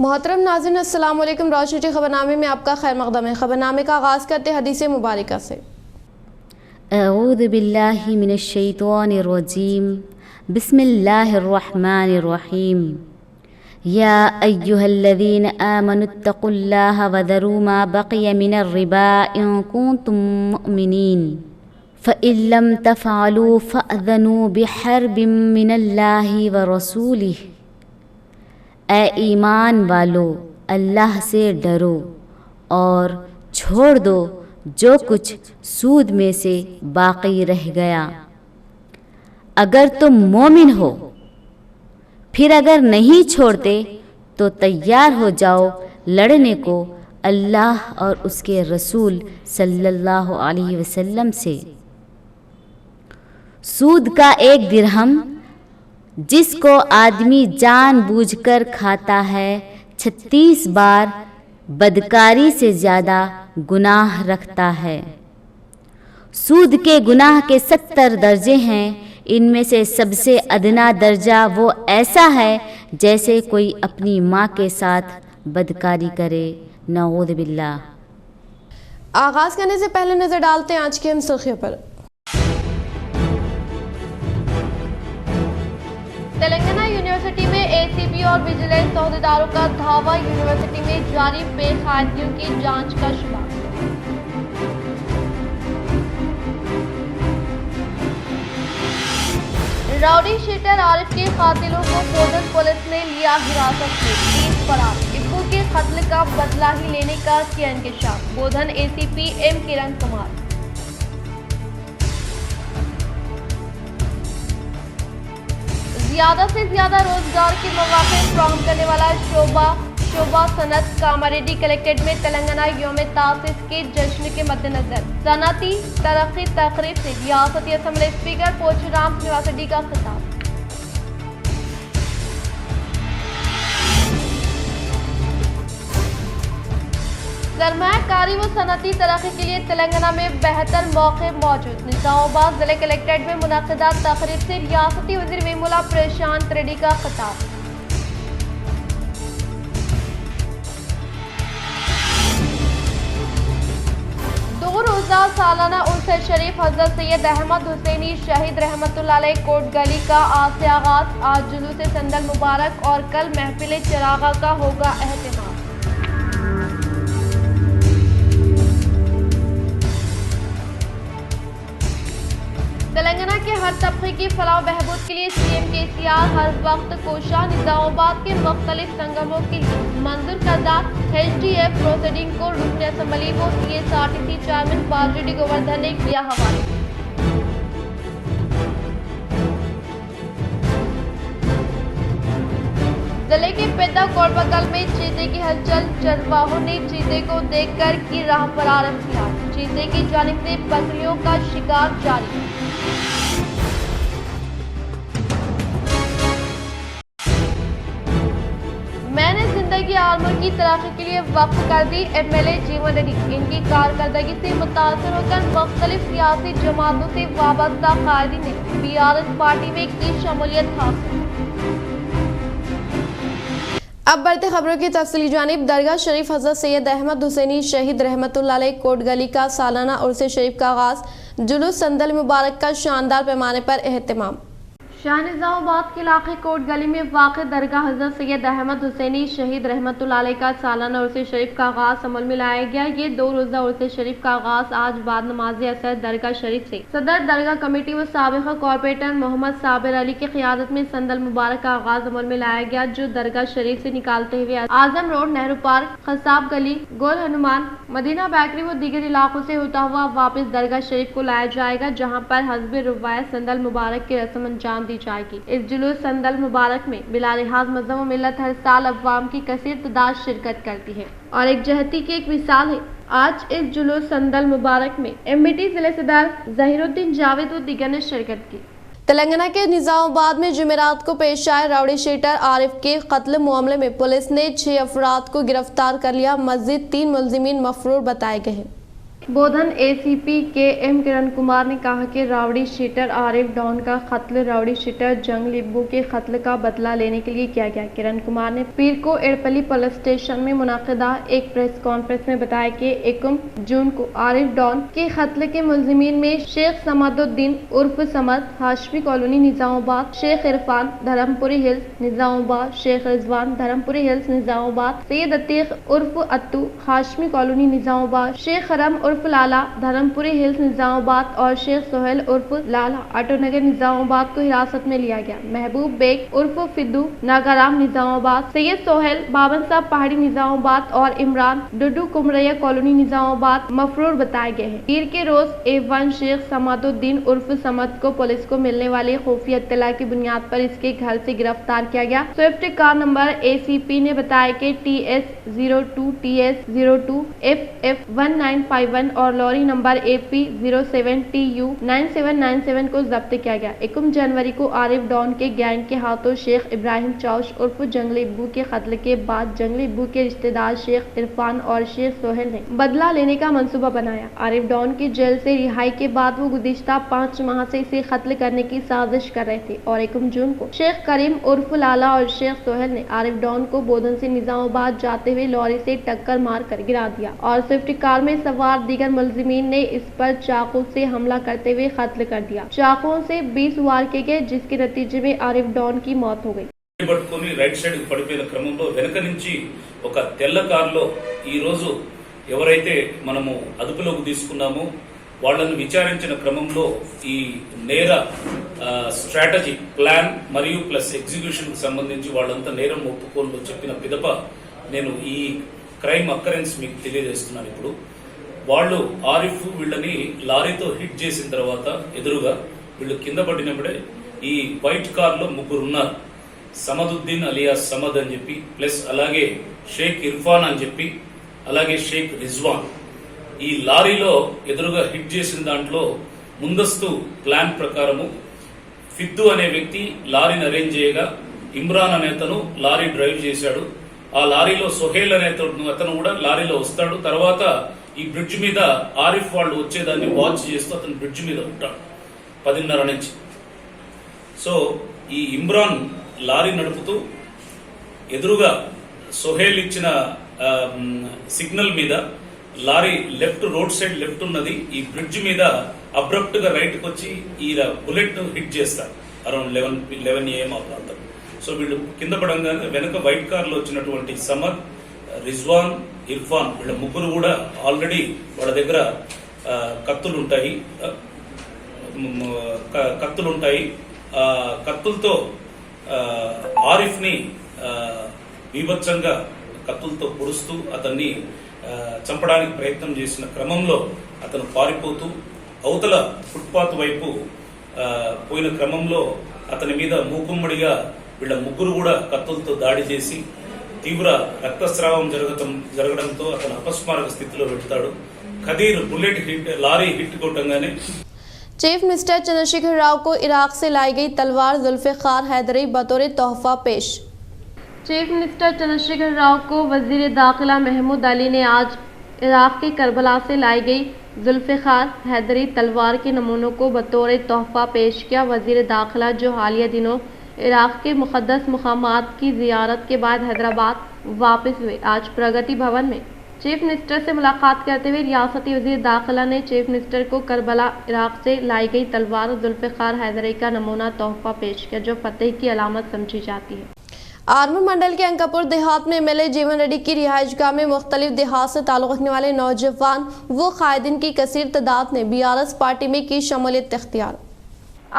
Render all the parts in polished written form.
محترم ناظرین السلام علیکم۔ روشنی ٹی خبرنامے میں آپ کا خیر مقدم ہے۔ خبرنامے کا آغاز کرتے حدیث مبارکہ سے۔ اعوذ باللہ من الشیطان الرجیم، بسم اللہ الرحمن الرحیم۔ یا ایہا الذین آمنوا اتقوا اللہ وذروا ما بقی من الربا ان کنتم مؤمنین فإن لم تفعلوا فأذنوا بحرب من اللہ ورسولہ۔ اے ایمان والو، اللہ سے ڈرو اور چھوڑ دو جو کچھ سود میں سے باقی رہ گیا اگر تم مومن ہو، پھر اگر نہیں چھوڑتے تو تیار ہو جاؤ لڑنے کو اللہ اور اس کے رسول صلی اللہ علیہ وسلم سے۔ سود کا ایک درہم جس کو آدمی جان بوجھ کر کھاتا ہے 36 بار بدکاری سے زیادہ گناہ رکھتا ہے۔ سود کے گناہ کے 70 درجے ہیں، ان میں سے سب سے ادنا درجہ وہ ایسا ہے جیسے کوئی اپنی ماں کے ساتھ بدکاری کرے، نعوذ باللہ۔ آغاز کرنے سے پہلے نظر ڈالتے ہیں آج کی اہم سرخیوں پر۔ تلنگانہ یونیورسٹی میں اے سی بی اور ویجیلنس عہدیداروں کا دھاوا، یونیورسٹی میں جاری بے قاعدگیوں کی جانچ کا شمار۔ راؤڈی شیٹر عارف کے قاتلوں کو بودھن پولیس نے لیا حراست میں، 30 فرار۔ ابو کے قتل کا بدلہ ہی لینے کا کیا انکشاف، بودھن اے سی پی ایم کرن کمار۔ زیادہ سے زیادہ روزگار کے مواقع فراہم کرنے والا شعبہ صنعت کاماریڈی کلیکٹریٹ میں تلنگانہ یوم تاسیس کے جشن کے مدنظر صنعتی ترقی تقریب سے ریاستی اسمبلی اسپیکر پوچھ رام سرینواس ریڈی کا خطاب۔ سرمایہ کاری و صنعتی ترقی کے لیے تلنگانہ میں بہتر موقع موجود، نظام آباد ضلع کلیکٹریٹ میں منعقدہ تقریب سے ریاستی وزیر ویمولا پرشانت ریڈی کا خطاب۔ دو روزہ سالانہ عرس شریف حضرت سید احمد حسینی شہید رحمۃ اللہ علیہ کوٹ گلی کا آج سے آغاز، آج جلوس سندل مبارک اور کل محفل چراغاں کا ہوگا اہتمام۔ تلنگانہ کے ہر طبقے کی فلاح و بہبود کے لیے سی ایم کے سی آر ہر وقت کوشاں، نظام آباد کے مختلف سنگموں کے لیے منظور کردہ ایچ ڈی ایف پروسیڈنگ کو رکن اسمبلی و C S R T C chairman Bajireddy Govardhan نے کیا حوالے۔ ضلع کے پیدا کوڑبگل میں چیتے کی ہلچل، چرواہوں نے چیتے کو دیکھ کر کی راہ فرار اختیار، چیتے کی جانب سے بکریوں کا شکار جاری۔ میں نے زندگی آلمر کی ترقی کے لیے وقف کر دی، ایم ایل اے جیون ریڈی۔ ان کی کارکردگی سے متاثر ہو کر مختلف سیاسی جماعتوں سے وابستہ قائدین نے بی آر ایس پارٹی میں کی شمولیت حاصل۔ اب بڑھتے خبروں کی تفصیلی جانب۔ درگاہ شریف حضرت سید احمد حسینی شہید رحمۃ اللہ علیہ کوٹ گلی کا سالانہ عرس شریف کا آغاز، جلوس سندل مبارک کا شاندار پیمانے پر اہتمام۔ شاہ نظام آباد کے علاقے کوٹ گلی میں واقع درگاہ حضرت سید احمد حسینی شہید رحمۃ اللہ علیہ کا سالانہ عرس شریف کا آغاز عمل میں لایا گیا۔ یہ 2 روزہ عرس شریف کا آغاز آج بعد نماز اثر درگاہ شریف سے صدر درگاہ کمیٹی و سابق کارپوریٹر محمد صابر علی کی قیادت میں سندل مبارک کا آغاز عمل میں لایا گیا، جو درگاہ شریف سے نکالتے ہوئے اعظم روڈ، نہرو پارک، خصاب گلی، گول ہنومان، مدینہ بیکری و دیگر علاقوں سے ہوتا ہوا واپس درگاہ شریف کو لایا جائے گا، جہاں پر حسب روایت سندل مبارک کی رسم انجام دی جائے گی۔ اس جلوس سندل مبارک میں بلا لحاظ مذہب و ملت ہر سال عوام کی کثیر تعداد شرکت کرتی ہے اور ایک جہتی کی ایک مثال ہے۔ آج اس جلوس سندل مبارک میں ایم بی ٹی ضلع صدر ظہیر الدین جاوید و دیگر نے شرکت کی۔ تلنگانہ کے نظام آباد میں جمعرات کو پیش آئے راؤڈی شیٹر عارف کے قتل معاملے میں پولیس نے 6 افراد کو گرفتار کر لیا، مزید 3 ملزمین مفرور بتائے گئے ہیں۔ बोधन एसीपी के एम किरण कुमार ने कहा कि रावड़ी शीटर आरिफ डॉन का कत्ल रावड़ी शीटर जंग लिब्बू के कत्ल का बदला लेने के लिए किया गया। किरण कुमार ने पीर को एड़पल्ली पुलिस स्टेशन में मुनाकिदा एक प्रेस कॉन्फ्रेंस में बताया कि 1 जून को आरिफ डॉन के कत्ल के मुलजिमीन में शेख समादुद्दीन उर्फ Samad, Hashmi colony Nizamabad, Sheikh Irfan Dharmapuri hills Nizamabad, Sheikh Rizwan Dharmapuri hills Nizamabad, Syed Atiq उर्फ अत्तू हाशमी कॉलोनी निजामाबाद, शेख खरम उर्फ लाला धर्मपुरी हिल्स निजामाबाद और शेख सोहेल उर्फ लाला आटोनगर निजामाबाद को हिरासत में लिया गया। महबूब बेग उर्फ फिद्दू नागाराम निजामाबाद, सैयद सोहेल बाबन साहब पहाड़ी निजामाबाद और इमरान डुडू कुमरैया कॉलोनी निजामाबाद मफरूर बताए गए हैं। पीर के रोज A1 शेख समादुद्दीन उर्फ समद को पुलिस को मिलने वाली खुफिया इत्तला की बुनियाद पर इसके घर से गिरफ्तार किया गया। स्विफ्ट कार नंबर ACP ने बताया कि TS02 TS02 FF 1951 और लॉरी नंबर AP07 TU 9797 को जब्त किया गया। 1 जनवरी को आरिफ डॉन के गैंग के हाथों शेख इब्राहिम चौश उर्फ जंगली इब्बू के कत्ल के बाद जंगली इब्बू के रिश्तेदार शेख इरफान और शेख सोहेल ने बदला लेने का मंसूबा बनाया। आरिफ डॉन की जेल से रिहाई के बाद वो गुज़िश्ता 5 माह से इसे कत्ल करने की साजिश कर रहे थे और 1 जून को शेख करीम उर्फ लाला और शेख सोहेल ने आरिफ डॉन को बोधन से निजामाबाद जाते हुए लॉरी से टक्कर मार कर गिरा दिया और स्विफ्ट कार में सवार दीगर मुलजिमीन ने इस पर चाकू से हमला करते हुए कत्ल कर दिया। चाकुओं से 20 वार किए गए जिसके नतीजे में आरिफ डॉन की मौत हो गई। పట్టుకొని రైట్ సైడ్ పడిపోయిన క్రమంలో వెనక నుంచి ఒక తెల్ల కారులో ఈ రోజు ఎవరైతే మనము అదుపులోకి తీసుకున్నామో వాళ్ళని విచారించిన క్రమంలో ఈ నేర స్ట్రాటజీ ప్లాన్ మరియు ప్లస్ ఎగ్జిక్యూషన్ కు సంబంధించి వాళ్ళంతా నేరం ఒప్పుకోలు చెప్పిన పిదప నేను ఈ క్రైమ్ అక్కరెన్స్ మీకు తెలియజేస్తున్నాను. ఇప్పుడు వాళ్ళు ఆరిఫ్ వీళ్ళని లారీతో హిట్ చేసిన తర్వాత ఎదురుగా వీళ్ళు కింద పడినప్పుడే ఈ వైట్ కార్ లో 3 ఉన్నారు. సమదుద్దీన్ అలియాస్ సమద్ అని చెప్పి ప్లస్ అలాగే షేక్ ఇర్ఫాన్ అని చెప్పి అలాగే షేక్ రిజ్వాన్ ఈ లారీలో ఎదురుగా హిట్ చేసిన దాంట్లో ముందస్తు ప్లాన్ ప్రకారము ఫిద్దు అనే వ్యక్తి లారీని అరేంజ్ చేయగా ఇమ్రాన్ అనే అతను లారీ డ్రైవ్ చేశాడు. ఆ లారీలో సోహేల్ అనే అతను కూడా లారీలో వస్తాడు. తర్వాత ఈ బ్రిడ్జ్ మీద ఆరిఫ్ వాళ్ళు వచ్చేదాన్ని వాచ్ చేస్తూ అతను బ్రిడ్జ్ మీద ఉంటాడు 10:30 నుంచి. సో ఈ ఇమ్రాన్ లారీ నడుపుతూ ఎదురుగా సోహేల్ ఇచ్చిన సిగ్నల్ మీద lorry left road side left ఉన్నది ఈ బ్రిడ్జ్ మీద అబ్రప్ట్ గా రైట్ కి వచ్చి ఈ బుల్లెట్ హిట్ చేస్తారు అరౌండ్ 11 AM ఆ ప్రాంతం. సో వీళ్ళు కింద పడంగానే వెనక వైట్ కార్ లో వచ్చినటువంటి సమద్, రిజ్వాన్, ఇర్ఫాన్ వీళ్ళ 3 కూడా ఆల్రెడీ వాళ్ళ దగ్గర కత్తులుంటాయి. కత్తులతో ఆరిఫ్ ని బీభత్సంగా కత్తులతో పొడుస్తూ అతన్ని చంపడానికి ప్రయత్నం చేసిన క్రమంలో అతను పారిపోతూ అవతల ఫుట్పాత్ వైపు పోయిన క్రమంలో అతని మీద మూకుమ్మడిగా వీళ్ళ 3 కూడా కత్తులతో దాడి చేసి తీవ్ర రక్తస్రావం జరగడంతో అతను అపస్మారక స్థితిలో వెళ్తాడు. Khadeer bullet hit lorry hit కొట్టంగానే चीफ मिनिस्टर चंद्रशेखर राव को इराक से लाई गई तलवार जुल्फिकार हैदरी बतौर तोहफा पेश। चीफ मिनिस्टर चंद्रशेखर राव को वजीर दाखिला महमूद अली ने आज इराक के करबला से लाई गई जुल्फिकार हैदरी तलवार के नमूनों को बतौर तोहफा पेश किया। वजीर दाखिला जो हालिया दिनों इराक के मुक़द्दस मुक़ामात की ज़ियारत के बाद हैदराबाद वापस हुए, आज प्रगति भवन में चीफ मिनिस्टर से मुलाकात करते हुए रियासती वजीर दाखिला ने चीफ मिनिस्टर को करबला इराक से लाई गई तलवार जुल्फिकार हैदरी का नमूना तोहफा पेश किया जो फतेह की अलामत समझी जाती है। आर्मूर मंडल के अंकापुर देहात में MLA जीवन रेड्डी की रिहाइशगाह में मुख्तलिफ देहात से ताल्लुक़ रखने वाले नौजवान व कायदीन की कसीर तादाद ने BRS पार्टी में की शमूलियत इख्तियार।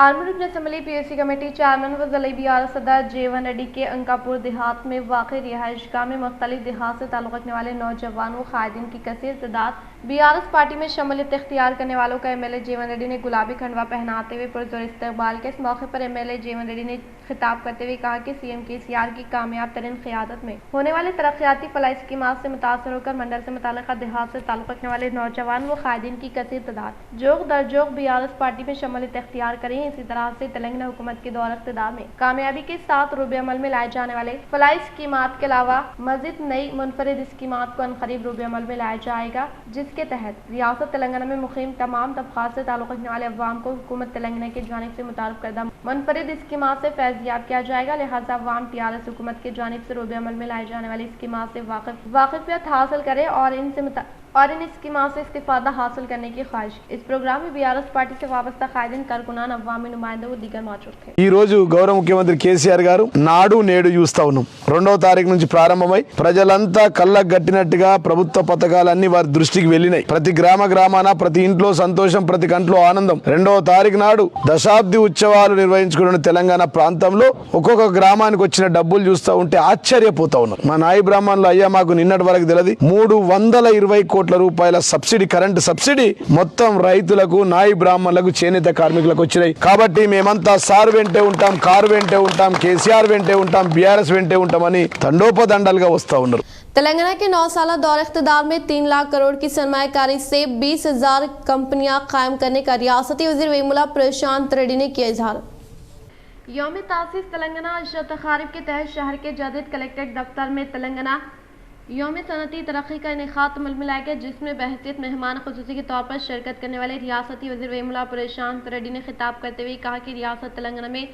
आर्मूर रुकन असम्बली PAC कमेटी चेयरमैन व ज़िला BRS सदर जीवन रेड्डी के अंकापुर देहात में वाक़ रिहाइशगाह में मुख्तलिफ देहात से ताल्लुक़ रखने वाले नौजवान व कायदीन की कसीर तादाद BRS पार्टी में शमूलियत इख्तियार करने वालों का MLA जीवन रेड्डी ने गुलाबी खंडवा पहनाते हुए पुरजोर इस्तकबाल किया। इस मौके पर MLA जीवन रेड्डी ने खिताब करते हुए कहा कि CM KCR की कामयाब तरीन क़ियादत में होने वाले तरक्याती फलाही स्कीमात से मुतासर होकर मंडल से मुताल्लिक़ा देहात से ताल्लुक़ रखने वाले नौजवान व कायदीन की कसीर तादाद जोग दर जोग BRS पार्टी में शमूलियत इख्तियार करें। इसी तरह से तेलंगाना हुकूमत के दौर इक़्तिदार में कामयाबी के साथ रूबे अमल में लाए जाने वाले फलाही स्कीमात के अलावा मज़ीद नई मुनफरिद स्कीमात को अनक़रीब रूबे अमल में लाया जाएगा, जिससे के तहत रियासत तेलंगाना में मुकीम तमाम तबकात से ताल्लुक़ रखने वाले अवाम को हुकूमत तेलंगाना की जानिब से मुतारफ़ करदा मुनफरिद स्कीमात से फैज़याब किया जाएगा। लिहाजा अवाम TRS हुकूमत की जानिब से रोबे अमल में लाई जाने वाली स्कीमात से वाक़िफ़ियत हासिल करे और इन स्कीमात से इस्तिफ़ादा हासिल करने की ख्वाहिश। इस प्रोग्राम में BRS पार्टी से वाबस्ता कायदीन, कारकुनान, अवामी नुमाइंदे व दीगर मौजूद थे। ఈ రోజు గౌరవ ముఖ్యమంత్రి కేసీఆర్ గారు నాడు నేడు చూస్తా ఉన్నాం 2వ తారీఖు నుంచి ప్రారంభమై ప్రజలంతా కళ్ళకు గట్టినట్టుగా ప్రభుత్వ పథకాలన్నీ వారి దృష్టికి వెళ్ళినాయి. ప్రతి గ్రామాన ప్రతి ఇంట్లో సంతోషం, ప్రతి కంట్లో ఆనందం. 2వ తారీఖు నాడు దశాబ్ది ఉత్సవాలు నిర్వహించుకున్న తెలంగాణ ప్రాంతంలో ఒక్కొక్క గ్రామానికి వచ్చిన డబ్బులు చూస్తూ ఉంటే ఆశ్చర్యపోతా ఉన్నారు. మా నాయి బ్రాహ్మణులు అయ్యా మాకు నిన్నటి వరకు తెలియదు 320 కోట్ల రూపాయల సబ్సిడీ, కరెంటు సబ్సిడీ మొత్తం రైతులకు, నాయి బ్రాహ్మణులకు, చేనేత కార్మికులకు వచ్చినాయి. కాబట్టి మేమంతా సార్ వెంటే ఉంటాం, కారు వెంటే ఉంటాం, కేసీఆర్ వెంటే ఉంటాం, BRS వెంటే ఉంటామని తండోపదండలుగా వస్తూ ఉన్నారు. तेलंगाना के 9 साल दौर इख्तिदार में 3 लाख करोड़ की सरमायाकारी से 20,000 कंपनियां कायम करने का रियासती वज़ीर वेमुला प्रशांत रेड्डी ने किया इजहार। यौम तासीस तेलंगाना अशरत तकारीब के तहत शहर के जदीद कलेक्ट्रेट दफ्तर में तेलंगाना यौम सनती तरक्की का इनेकाद अमल में लाया गया, जिसमें बहसीत मेहमान खुसूसी के तौर पर शिरकत करने वाले रियासती वज़ीर वेमुला प्रशांत रेड्डी ने खिताब करते हुए कहा कि रियासत तेलंगाना में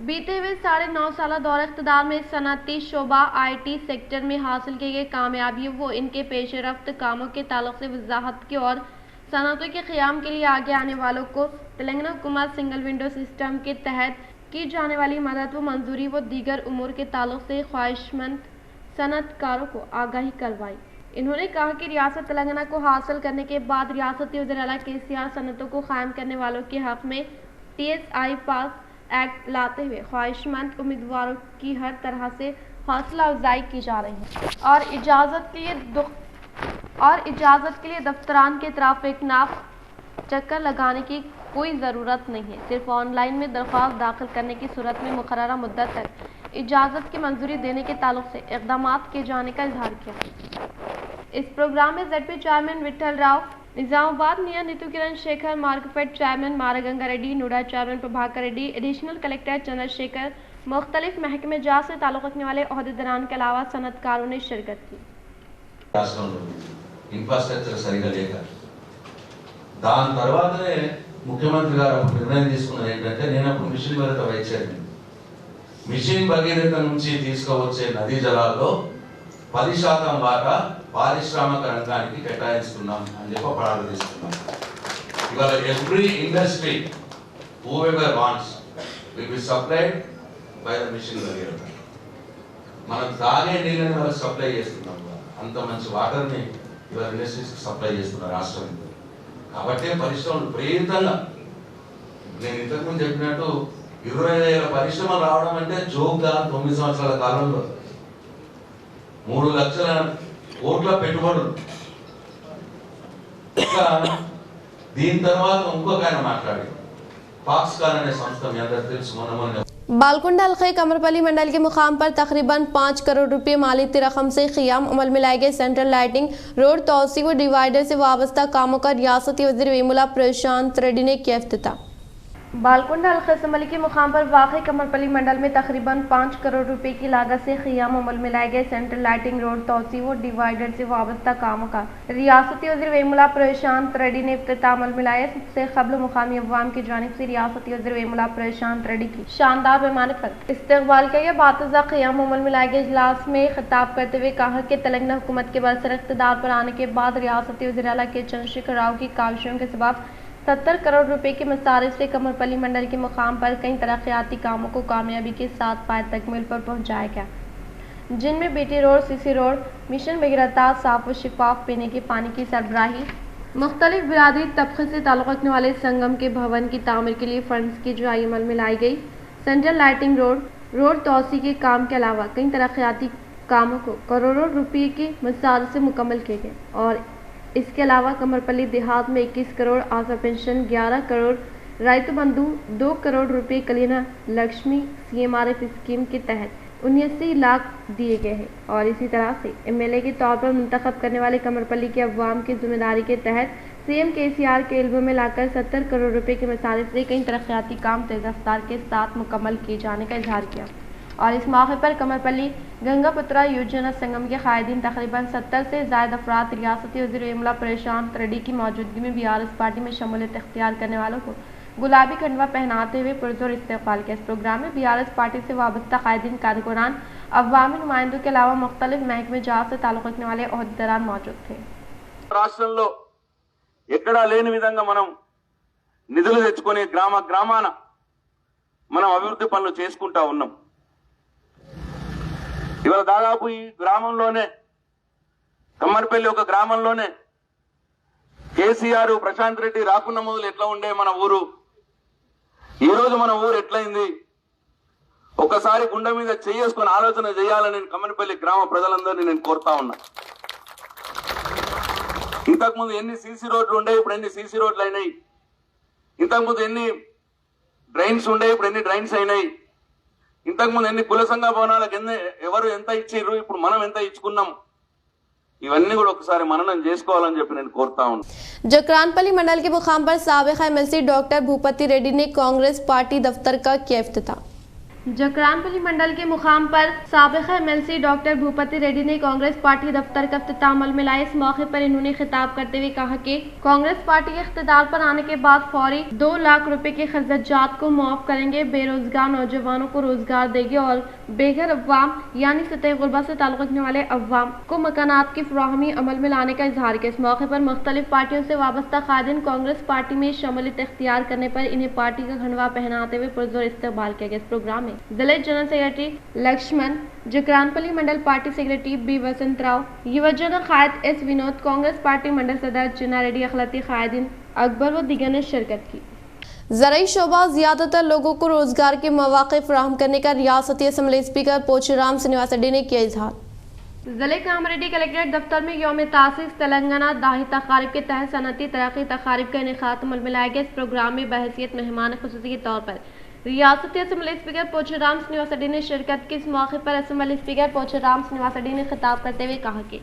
बीते हुए 9.5 साल दौर इख्तिदार में सनती शोबा IT सेक्टर में हासिल की गई कामयाबी वो इनके पेश रफ्त कामों के ताल्लुक से वजाहत की और सनतों के क़याम के लिए आगे आने वालों को तेलंगाना हुकूमत सिंगल विंडो सिस्टम के तहत की जाने वाली मदद व मंजूरी व दीगर उमूर के ताल्लुक से ख्वाहिशमंद सनतकारों को आगाही करवाई। इन्होंने कहा कि रियासत तेलंगाना को हासिल करने के बाद रियासती वज़ीर आला KCR सनतों को कायम करने वालों के हक़ में TSI पास एक्ट लाते हुए ख्वाहिशमंद उम्मीदवारों की हर तरह से हौसला अफजाई की जा रही है और इजाज़त के लिए दफ्तरान के तरफ एक नाफ चक्कर लगाने की कोई ज़रूरत नहीं है। सिर्फ ऑनलाइन में दरख्वास्त दाखिल करने की सूरत में मुकर्ररा मुद्दत तक इजाज़त की मंजूरी देने के ताल्लुक से इक़दामात किए जाने का इजहार किया। इस प्रोग्राम में ZP chairman Vithal Rao, Nizamabad mayor Neetu Kiran Shekhar, Markfed chairman Maraganga Reddy, NUDA chairman Prabhakar Reddy, additional collector Chandrashekar, मुख्तलिफ महकमे जात से ताल्लुक़ रखने वाले ओहदेदारान के अलावा सनतकारों ने शिरकत की। ఇన్ఫ్రాస్ట్రక్చర్ సరిగా లేక దాని తర్వాతనే ముఖ్యమంత్రి గారు అప్పుడు నిర్ణయం తీసుకున్నది ఏంటంటే, నేను అప్పుడు mission Bhagiratha vice chairman, mission Bhagiratha నుంచి తీసుకువచ్చే నదీ జలాల్లో 10% వాటా పారిశ్రామిక రంగానికి కేటాయిస్తున్నాం అని చెప్పి ప్రణాళిక తీసుకున్నాం. ఇవాళ every industry whoever wants will be supplied by the mission Bhagiratha. మనం తాగే నీళ్ళని వాళ్ళకి సప్లై చేస్తున్నాం. అంత మంచి వాటర్ని ఇవాళ ఇండస్ట్రీస్కి సప్లై చేస్తున్నారు రాష్ట్రం. కాబట్టి పరిశ్రమలు విపరీతంగా, నేను ఇంతకుముందు చెప్పినట్టు 20,000 పరిశ్రమలు రావడం అంటే జోక్గా 9 సంవత్సరాల కాలంలో 3 లక్షల కోట్ల పెట్టుబడులు. ఇంకా దీని తర్వాత ఇంకొక ఆయన మాట్లాడి ఫాక్స్కాన్ అనే సంస్థ మీ అందరికీ తెలుసు, మొన్న बालकुंडा हल्के कमरपल्ली मंडल के मुकाम पर तकरीबन 5 करोड़ रुपए मालियती रकम से क़ियाम अमल में लाए गए सेंट्रल लाइटिंग रोड तोसी व डिवाइडर से वाबस्ता कामों का रियासती वज़ीर वेमुला प्रशांत रेड्डी ने किया इफ्तिताह। बालकुंडा हल्के असम्बली के मुकाम पर वाक़ई कमरपल्ली मंडल में तकरीबन 5 करोड़ रुपए की लागत से क़ियाम अमल में लाए गए सेंट्रल लाइटिंग रोड तोसी व डिवाइडर से वाबस्ता कामों का रियासती वज़ीर वेमुला प्रशांत रेड्डी ने इफ्तिताह अमल में लाया। इससे क़ब्ल मुकामी अवाम की जानिब से रियासती वज़ीर वेमुला प्रशांत रेड्डी की शानदार पैमाने पर इस्तकबाल किया गया। बातज़ा क़ियाम अमल में लाए गए इजलास में खिताब करते हुए कहा कि तेलंगाना हुकूमत के बरसर इक़्तिदार पर आने के बाद रियासती वज़ीर आला के चंद्रशेखर राव की काविशों के सबब 70 करोड़ रुपए के मसारिफ से कमरपल्ली मंडल के मुकाम पर कई तरक्याती कामों को कामयाबी के साथ पाए तकमील पर पहुंचाया गया, जिनमें BT road, CC road, mission Bhagirath, साफ व शिफाफ पीने के पानी की सरबराही, मुख्तलिफ बिरादरी तबके से ताल्लुक़ रखने वाले संगम के भवन की तामीर के लिए फंड्स की जुआई अमल में लाई गई। सेंट्रल लाइटिंग रोड तोसी के काम के अलावा कई तरक्याती कामों को करोड़ों रुपये के मसारिफ से मुकम्मल किए गए और इसके अलावा कमरपल्ली देहात में 21 करोड़ आशा पेंशन, 11 करोड़ राइतु बंधु, 2 करोड़ रुपए कल्याण लक्ष्मी CMRF स्कीम के तहत 79 लाख दिए गए हैं और इसी तरह से MLA के तौर पर मुंतखब करने वाले कमरपल्ली के अवाम की जिम्मेदारी के तहत CM KCR के इल्म में लाकर 70 करोड़ रुपए के मसारिफ से कई तरक्याती काम तेज रफ्तार के साथ मुकम्मल किए जाने का इजहार किया। और इस मौके पर कमरपल्ली गंगापुत्रा योजना संगम के कायदीन तकरीबन 70 से ज्यादा अफराद रियासती वज़ीर इमला प्रशांत रेड्डी की मौजूदगी में BRS पार्टी में शमूलियत इख्तियार करने वालों को गुलाबी कंडवा पहनाते हुए पुरजोर इस्तकबाल किया। इस प्रोग्राम में BRS पार्टी से वाबस्ता कायदीन, कारकुनान, अवामी नुमाइंदों के अलावा मुख्तलिफ महकमे जात से ताल्लुक़ रखने वाले ओहदेदारान मौजूद थे। రాష్ట్రంలో ఎక్కడా లేని విధంగా మనం నిధులు తెచ్చుకొని గ్రామాన మనం అభివృద్ధి పనులు చేసుకుంటా ఉన్నాం. ఇవాళ దాదాపు ఈ గ్రామంలోనే కమ్మర్పల్లి ఒక గ్రామంలోనే కేసీఆర్ ప్రశాంత్ రెడ్డి రాకున్న మొదలు ఎట్లా ఉండే మన ఊరు, ఈ రోజు మన ఊరు ఎట్లయింది ఒకసారి గుండె మీద చేసుకొని ఆలోచన చేయాలని నేను కమ్మర్పల్లి గ్రామ ప్రజలందరినీ నేను కోరుతా ఉన్నా. ఇంతకుముందు ఎన్ని సీసీ రోడ్లు ఉండే, ఇప్పుడు ఎన్ని సీసీ రోడ్లు అయినాయి. ఇంతకుముందు ఎన్ని డ్రైన్స్ ఉండే, ఇప్పుడు ఎన్ని డ్రైన్స్ అయినాయి. ఇంతకుముందు ఎన్ని కుల సంఘ భవనాలకు ఎవరు ఎంత ఇచ్చిర్రు, ఇప్పుడు మనం ఎంత ఇచ్చుకున్నాం. ఇవన్నీ కూడా ఒకసారి మననం చేసుకోవాలని చెప్పి నేను కోరుతా ఉన్నాను. जकरानपल्ली मंडल के मुकाम पर साबिक़ MLC डॉक्टर भूपति रेड्डी ने कांग्रेस पार्टी दफ्तर का किया इफ्तिताह। जकरानपल्ली मंडल के मुकाम पर साबिक़ MLC डॉक्टर भूपति रेड्डी ने कांग्रेस पार्टी दफ्तर का इफ्तिताह अमल में लाए। इस मौके पर इन्होंने खिताब करते हुए कहा कि कांग्रेस पार्टी के इख्तिदार पर आने के बाद फौरी 2 लाख रुपए के खर्चात को मुआफ करेंगे, बेरोजगार नौजवानों को रोजगार देंगे और बेघर अवाम यानी सतह गुरबा से ताल्लुक़ रखने वाले अवाम को मकानात की फराहमी अमल में लाने का इजहार किया। इस मौके पर मुख्तलिफ पार्टियों से वाबस्ता कायदीन कांग्रेस पार्टी में शमूलियत इख्तियार करने पर इन्हें पार्टी का खंडवा पहनाते हुए पुरजोर इस्तकबाल किया गया। इस प्रोग्राम में जिले जनरल सेक्रेटरी लक्ष्मण, जकरानपल्ली मंडल पार्टी सेक्रेटरी B वसंत राव, युवजन कायद S विनोद, कांग्रेस पार्टी मंडल सदर चिन्ना रेड्डी, अखलाती कायदीन अकबर व दीगर ने शिरकत की। ज़राई शोबा ज़्यादातर लोगों को रोजगार के मौक़े फराहम करने का रियासती असम्बली स्पीकर पोचराम श्रीनिवास रेड्डी ने किया इजहार। जिले कामरेड्डी कलेक्ट्रेट दफ्तर में यौम तासीस तेलंगाना दाही तकारीब के तहत सनती तरक्की तकारीब का इनेकाद अमल में लाया गया। इस प्रोग्राम में बहसीत मेहमान खुसूसी के तौर पर रियासती असम्बली स्पीकर पोचराम श्रीनिवास रेड्डी ने शिरकत की। इस मौके पर असम्बली स्पीकर पोचराम श्रीनिवास रेड्डी ने खिताब करते हुए कहा कि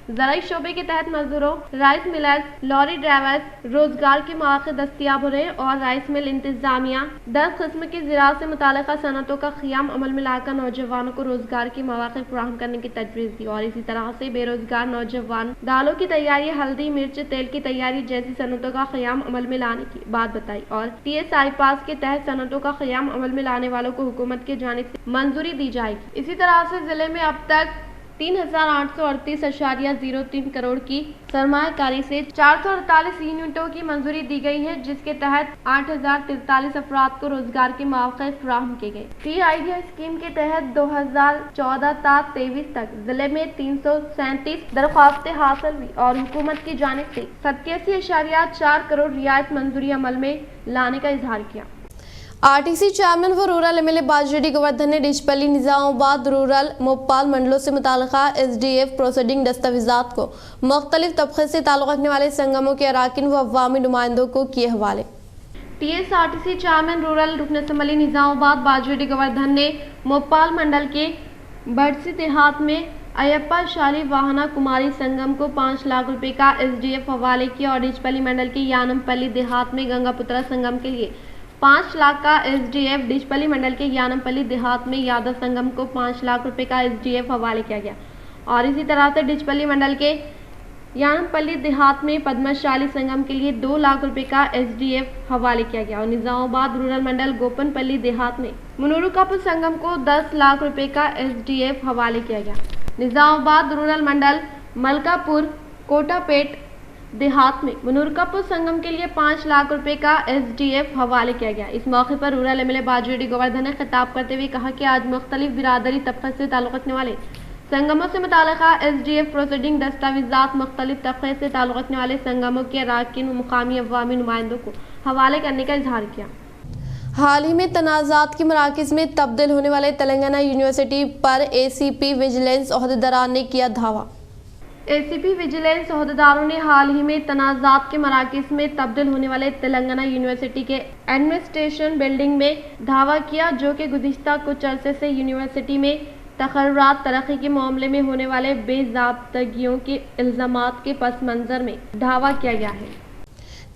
ज़राई शोबे के तहत मजदूरों, राइस मिलर्स, लॉरी ड्राइवर्स रोजगार के मौके दस्तियाब हो रहे और राइस मिल इंतजामिया 10 किस्म की ज़राअत से मुताल्लिक़ा सनतों का क़याम अमल में लाकर नौजवानों को रोजगार के मौके फराहम करने की तजवीज़ दी और इसी तरह से बेरोजगार नौजवान दालों की तैयारी, हल्दी, मिर्च, तेल की तैयारी जैसी सनतों का क़याम अमल में लाने की बात बताई और TSI पास के तहत सनतों का क़याम अमल में लाने वालों को हुकूमत की जानिब से मंजूरी दी जाएगी। इसी तरह से जिले में अब तक 3,838.03 करोड़ की सरमायाकारी से 448 यूनिटों की मंजूरी दी गई है, जिसके तहत 8,043 अफराद को रोजगार के मौके फराहम किए गए। फ्री आइडिया स्कीम के तहत 2014 ta 23 तक जिले में 337 दरख्वास्तें हासिल हुई और हुकूमत की जानिब से 87.4 करोड़ रियायत मंजूरी अमल में लाने का इजहार किया। RTC चेयरमैन व रूरल MLA बाजरेड्डी गोवर्धन ने डिचपल्ली, निजामाबाद, रूरल, मोपाल मंडलों से मुताल्लिक़ा SDF प्रोसीडिंग दस्तावेज़ात को मुख्तलिफ तबक़े से ताल्लुक़ रखने वाले संगमों के अराकीन व अवामी नुमाइंदों को किए हवाले। TSRTC चेयरमैन रूरल रुकन असम्बली निजामाबाद बाजरेड्डी गोवर्धन ने मोपाल मंडल के बड़सी देहात में अयप्पा शाली वाहना कुमारी संगम को 5 लाख रुपए का SDF हवाले किया और डिचपल्ली मंडल के यानमपल्ली देहात में गंगापुत्रा संगम के लिए 5 लाख का SDF, डिचपल्ली मंडल के यानमपल्ली देहात में यादव संगम को 5 लाख रुपए का SDF हवाले किया गया और इसी तरह से डिचपल्ली मंडल के यानमपल्ली देहात में पद्मशाली संगम के लिए 2 लाख रुपए का SDF हवाले किया गया और निजामाबाद रूरल मंडल गोपनपल्ली देहात में मुनूरुकापुर संगम को 10 लाख रुपए का SDF हवाले किया गया। निजामाबाद रूरल मंडल मलकापुर कोटापेट देहात में मुनूरुकापुर संगम के लिए 5 लाख रुपए का SDF हवाले किया गया। इस मौके पर रूरल MLA बाजरेड्डी गोवर्धन ने खिताब करते हुए कहा कि आज मुख्तलिफ बिरादरी तबक़े से ताल्लुक़ रखने वाले संगमों से मुताल्लिक़ा SDF प्रोसीडिंग दस्तावेज़ात मुख्तलिफ तबक़े से ताल्लुक़ रखने वाले संगमों के अराकीन व मुकामी अवामी नुमाइंदों को हवाले करने का इजहार किया। हाल ही में तनाज़ात के मराकज़ में तब्दील होने वाले तेलंगाना यूनिवर्सिटी पर ACP विजिलेंस ओहदेदारान ने किया धावा। ACP विजिलेंस ओहदेदारों ने हाल ही में तनाज़ात के मराकज़ में तब्दील होने वाले तेलंगाना यूनिवर्सिटी के एडमिनिस्ट्रेशन बिल्डिंग में धावा किया, जो कि गुज़िश्ता कुछ अरसे से यूनिवर्सिटी में तक़र्रुरात तरक्की के मामले में होने वाले बेज़ाब्तगियों के इल्ज़ामात के पस मंज़र में धावा किया गया है।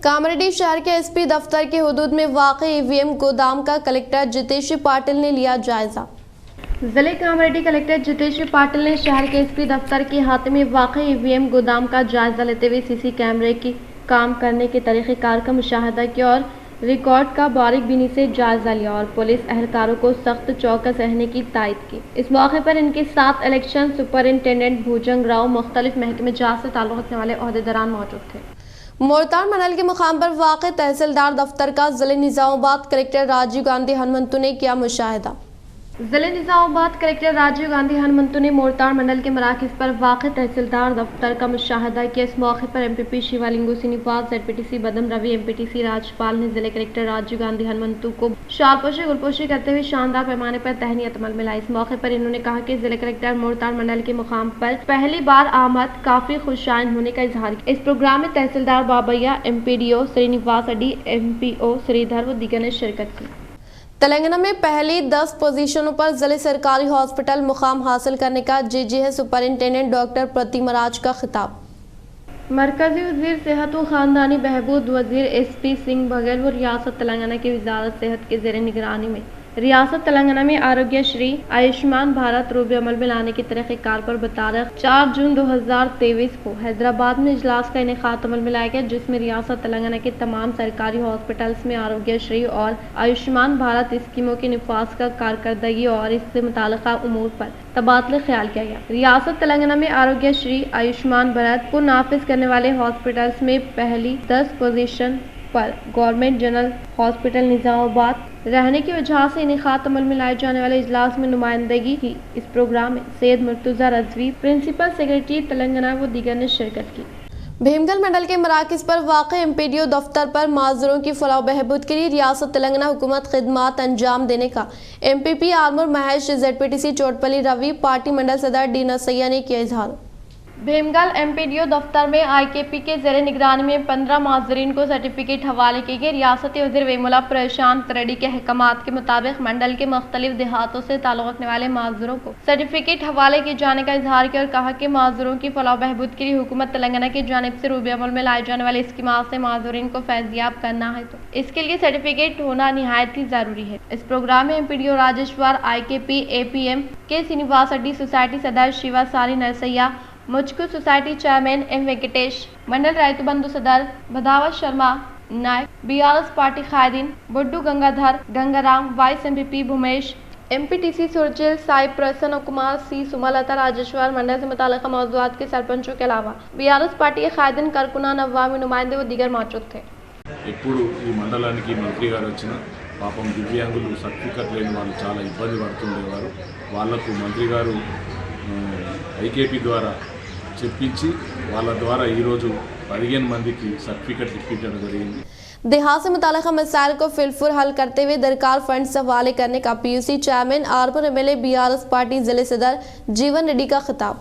कामरेड्डी शहर के SP दफ्तर के हुदूद में वाक़ EVM गोदाम का कलेक्टर जितेश पाटिल ने लिया जायजा। जिले कामरेड्डी कलेक्टर जितेश पाटिल ने शहर के एसपी दफ्तर के हाथ में वाक़ई ईवीएम गोदाम का जायजा लेते हुए सीसी कैमरे की काम करने के तरीक़ेकार का मुशाहिदा किया और रिकॉर्ड का बारीक बीनी से जायजा लिया और पुलिस एहलकारों को सख्त चौकस रहने की तायद की। इस मौके पर इनके साथ इलेक्शन सुपरिंटेंडेंट भुजंग राव, मुख्तलिफ महकमे जात से ताल्लुक़ रखने वाले ओहदेदारान मौजूद थे। मोरताड़ मंडल के मुकाम पर वाक़ तहसीलदार दफ्तर का जिले निज़ामाबाद कलेक्टर राजीव गांधी हनुमंतु ने किया मुशाहिदा। जिले निज़ामाबाद कलेक्टर राजीव गांधी हनुमंतु ने मोरताड़ मंडल के मराकज़ पर वाक़ तहसीलदार दफ्तर का मुशाहिदा किया। इस मौके पर MPP Shivalingu Srinivas, ZPTC Badam Ravi, MPTC Rajpal ने जिले कलेक्टर राजीव गांधी हनुमंतु को शालपोशी गुलपोशी करते हुए शानदार पैमाने पर तहनीत अमल मिलाई। इस मौके पर इन्होंने कहा कि जिले कलेक्टर मोरताड़ मंडल के मुकाम पर पहली बार आमद काफ़ी खुशाइन होने का इजहार किया। इस प्रोग्राम में तहसीलदार बाबैया, MPDO श्रीनिवास अडी, MPO श्रीधर व दीगर ने शिरकत की। तेलंगाना में पहली 10 पोजीशनों पर जिले सरकारी हॉस्पिटल मुकाम हासिल करने का JGH सुपरिंटेंडेंट डॉक्टर प्रतिमराज का खिताब। मरकजी वज़ीर सेहत व ख़ानदानी बहबूद वज़ीर SP सिंह बघेल व रियासत तेलंगाना की वजारत सेहत के ज़ेर निगरानी में रियासत तेलंगाना में आरोग्य श्री आयुष्मान भारत रूबे अमल में लाने के तरीक़ेकार पर बतारीख 4 जून 2023 को हैदराबाद में इजलास का इनेकाद अमल में लाया गया, जिसमें रियासत तेलंगाना के तमाम सरकारी हॉस्पिटल्स में आरोग्य श्री और आयुष्मान भारत स्कीमों के निफाज का कारकर्दगी और इससे मुताल्लिक़ उमूर पर तबादला ख्याल किया गया। रियासत तेलंगाना में आरोग्य श्री आयुष्मान भारत को नाफिज करने वाले हॉस्पिटल्स में पहली 10 पोजीशन पर गवर्नमेंट जनरल हॉस्पिटल निज़ामाबाद रहने की वजह से इनेकाद अमल में लाए जाने वाले इजलास में नुमाइंदगी की। इस प्रोग्राम में सैयद मुर्तज़ा रज़वी, प्रिंसिपल सेक्रेटरी तेलंगाना व दीगर ने शिरकत की। भीमगल मंडल के मराकज़ पर वाक़ MPDO दफ्तर पर माजूरों की फलाह बहबूद के लिए रियासत तेलंगाना हुकूमत खिदमात अंजाम देने का MPP Armoor Mahesh, ZPTC Chotpalli Ravi, party mandal सदर D नसैया ने किया इजहार। भीमगल MPDO दफ्तर में IKP के ज़ेर निगरानी में 15 माजरीन को सर्टिफिकेट हवाले किए गए। रियासती वज़ीर वेमुला प्रशांत रेड्डी के अहकामात के मुताबिक मंडल के मुख्तलिफ देहातों से ताल्लुक़ रखने वाले माजूरों को सर्टिफिकेट हवाले किए जाने का इजहार किया और कहा कि माजूरों की फलाह बहबूद के लिए हुकूमत तेलंगाना की जानिब से रूबे अमल में लाए जाने वाले स्कीमात से माजूरीन को फैज़याब करना है तो इसके लिए सर्टिफिकेट होना निहायत ही ज़रूरी है। इस प्रोग्राम में MPDO राजेश्वर, IKP APM के श्रीनिवास अड्डी, सोसाइटी सदर शिवा सारी नरसैया, मुझको society chairman M Venkatesh, mandal Rythu Bandhu सदर बदावत शर्मा नायक, BRS पार्टी कायदीन Buddu Gangadhar Gangaram, vice MPP Bhumesh, MPTC Surjil Sahib, Prasanna Kumar C, Sumalatha Rajeshwar, मंडल से मुताल्लिक़ मौज़ूआत के सरपंचों के अलावा BRS पार्टी के कायदीन, कारकुनान, अवामी नुमाइंदे व दीगर मौजूद थे। ఎప్పుడు ఈ మండలానికి మంత్రి గారు వచ్చిన పాపం దివ్యాంగులు సర్టిఫికెట్ లేని వాళ్ళు చాలా ఇబ్బంది పడుతుండేవారు. వాళ్లకు మంత్రి గారు IKP ద్వారా చెప్పించి వాళ్ళ ద్వారా ఈరోజు 15 మందికి సర్టిఫికెట్ ఇప్పించడం జరిగింది. देहात से मुताल्लिक़ मसाइल को फिलफुल हल करते हुए दरकार फंड से हवाले करने का PUC chairman Armoor MLA BRS party जिले सदर जीवन रेड्डी का खिताब।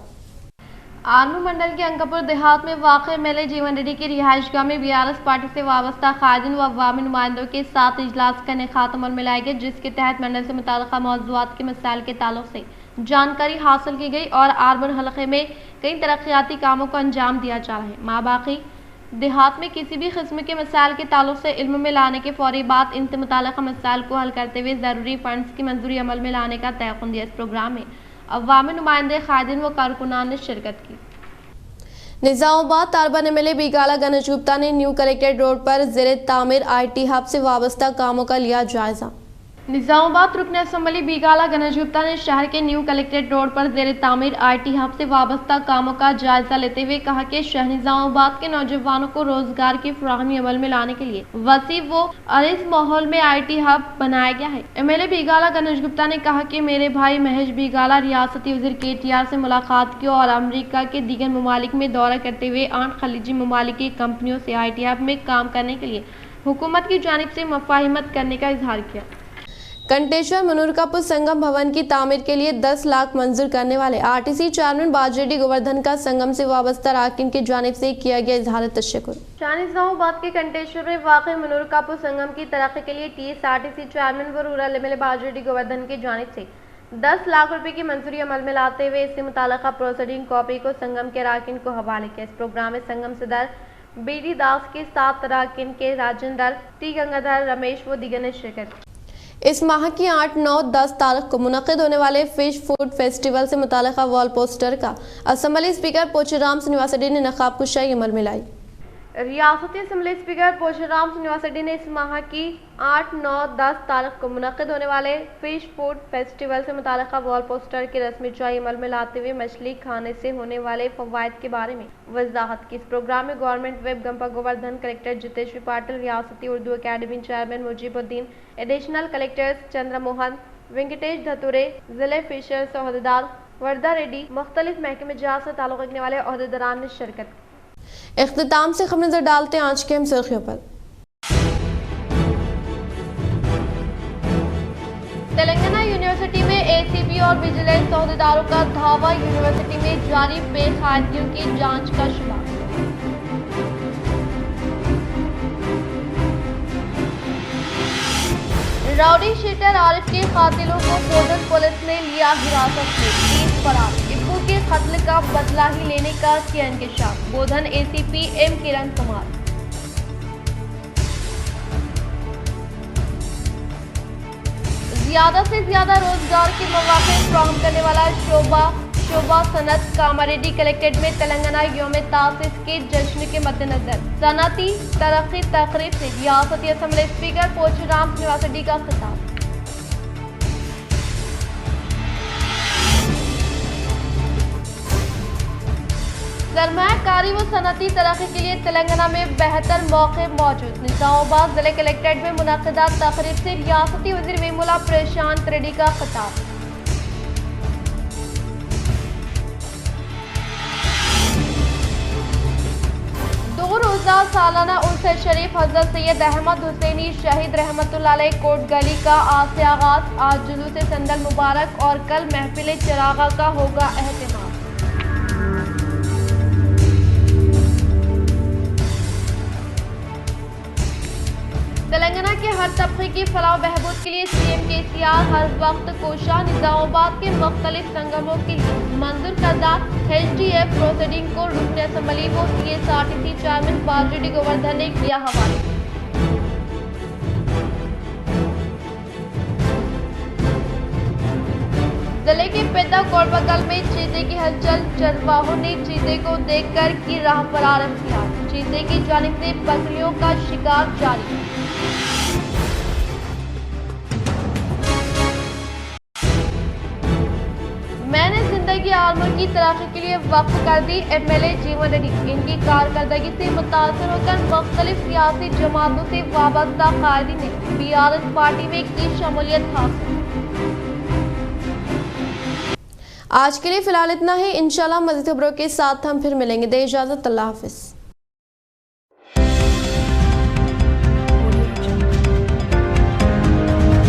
आर्मूर मंडल के अंकापुर देहात में वाक़ MLA जीवन रेड्डी की रिहाइशगाह में BRS पार्टी से वाबस्ता कायदीन व अवामी नुमाइंदों के साथ इजलास का इनेकाद अमल में लाया गया, जिसके तहत मंडल से मुताल्लिक़ मौज़ूआत के मसाइल के ताल्लुक़ से जानकारी हासिल की गई और आर्मूर हलक़े में कई तरक्याती कामों को अंजाम दिया जा रहा है। माबाकी देहात में किसी भी किस्म के मसाइल के ताल्लुक़ से इल्म में लाने के फौरी बाद इनसे मुताल्लिक़ मसाइल को हल करते हुए ज़रूरी फंड्स की मंजूरी अमल में लाने का तयक़ुन दिया। इस प्रोग्राम में अवामी नुमाइंदे, कायदीन व कारकुनान ने शिरकत की। निज़ामाबाद तारबन MLA बिगाला गणेश गुप्ता ने न्यू कलेक्ट्रेट रोड पर ज़ेर तामीर IT हब से वाबस्ता कामों का लिया जायजा। निज़ामाबाद रुकन असम्बली बिगाला गणेश गुप्ता ने शहर के न्यू कलेक्ट्रेट रोड पर ज़ेर तामीर IT हब से वाबस्ता कामों का जायजा लेते हुए कहा कि शहर निज़ामाबाद के नौजवानों को रोजगार की फराहमी अमल में लाने के लिए वसी व अरीज माहौल में IT हब बनाया गया है। MLA बिगाला गणेश गुप्ता ने कहा कि मेरे भाई महेश बिगाला रियासती वज़ीर KTR से मुलाकात की और अमरीका के दीगर ममालिक में दौरा करते हुए 8 खलीजी ममालिक की कंपनियों से IT हब में काम करने के लिए हुकूमत की जानिब से मुफाहिमत करने का इजहार किया। कंटेश्वर मनूरकापुर संगम भवन की तामीर के लिए 10 लाख मंजूर करने वाले RTC चेयरमैन बाजरेड्डी गोवर्धन का संगम से वाबस्ता अरकान की जानिब से किया गया इजहार तशक्कुर। निज़ामाबाद के कंटेश्वर में वाक़ मनूरकापुर संगम की तरक्की के लिए TSRTC चेयरमैन व रूरल MLA बाजरेड्डी गोवर्धन की जानिब से 10 लाख रुपए की मंजूरी अमल में लाते हुए इससे मुताल्लिक़ प्रोसीडिंग कॉपी को संगम के अरकान को हवाले किया। इस प्रोग्राम में संगम सदर BD दास के साथ अरकान के राजेंद्र T गंगाधर, रमेश व दीगर ने शिरकत। इस माह की 8, 9, 10 तारीख को मुनक़िद होने वाले फिश फूड फेस्टिवल से मुताल्लिक़ वॉल पोस्टर का असम्बली स्पीकर पोचराम श्रीनिवासरेड्डी ने नकाब कुशाई अमल में लाई। रियासती असम्बली स्पीकर पोचराम श्रीनिवासरेड्डी ने इस माह की 8, 9, 10 तारीख को मुनक़िद होने वाले फिश फूड फेस्टिवल से मुताल्लिक़ वॉल पोस्टर की रस्मी जाई अमल में लाते हुए मछली खाने से होने वाले फ़वाइद के बारे में वजाहत की। इस प्रोग्राम में government whip Gampa Govardhan, collector Jiteshwari Patil, रियासती Urdu academy chairman Mujibuddin, additional collectors Chandramohan, Venkatesh Dhature, जिले फिशर्स अहदेदार वर्दा रेड्डी, मुख्तलिफ महकमे जहाज से ताल्लुक़ रखने वाले अहदेदारान ने शिरकत की। इख्तिताम से खबर नजर डालते हैं आज के हम सुर्खियों पर। तेलंगाना यूनिवर्सिटी में एसीबी और विजिलेंस अहदेदारों का धावा, यूनिवर्सिटी में जारी बेकायदगियों की जांच का शुमार। राउडी शीटर आरिफ के कातिलों को बोधन पुलिस ने लिया हिरासत में, 30 फरार। इब्बू के कत्ल का बदला ही लेने का किया इंकशाफ, बोधन एसीपी एम किरण कुमार। ज्यादा से ज्यादा रोजगार के मौके फराहम करने वाला शोबा सनत कामारेड्डी कलेक्ट्रेट में तेलंगाना यौम तासीस के जश्न के मद्देनजर सनती तरक्की तकरीब से रियासती असम्बली स्पीकर पोचराम श्रीनिवासरेड्डी का खिताब। सरमायाकारी व सनती तरक्की के लिए तेलंगाना में बेहतर मौके मौजूद। निजामाबाद जिले कलेक्ट्रेट में मुनक़िदा तकरीब से रियासती वज़ीर वेमुला प्रशांत रेड्डी का खिताब। सालाना उर्स शरीफ हजरत सैयद अहमद हुसैनी शहीद रहमतुल्लाह अलैह कोट गली का आज से आगाज। आज जुलूस संदल मुबारक और कल महफिल चिरागा का होगा एहतमाम। तेलंगाना के हर तबके की फलाह बहबूद के लिए सीएम केसीआर हर वक्त कोशा। निजामाबाद के मुख्तलिफ संगमों के लिए मंजूर करदा HDF प्रोसीडिंग को रुकन असम्बली को TSRTC चेयरमैन बालरेड्डी गोवर्धन ने किया हवाले। जिले के पेदा कोड़बगल में चीते की हलचल, चरवाहों ने चीते को देखकर की राह फरार अख्तियार। चीते की जानिब से बकरियों का शिकार जारी। मैंने जिंदगी आलमर की तरक्की के लिए वक्फ कर दी, MLA जीवन रेड्डी। इनकी कारकर्दगी से मुतासर होकर मुख्तलिफ सियासी जमातों से वाबस्ता कायदी ने BRS पार्टी में की शमूलियत हासिल। आज के लिए फिलहाल इतना ही। इंशाल्लाह मज़ीद खबरों के साथ हम फिर मिलेंगे। दे इजाज़त, अल्लाह हाफिज़।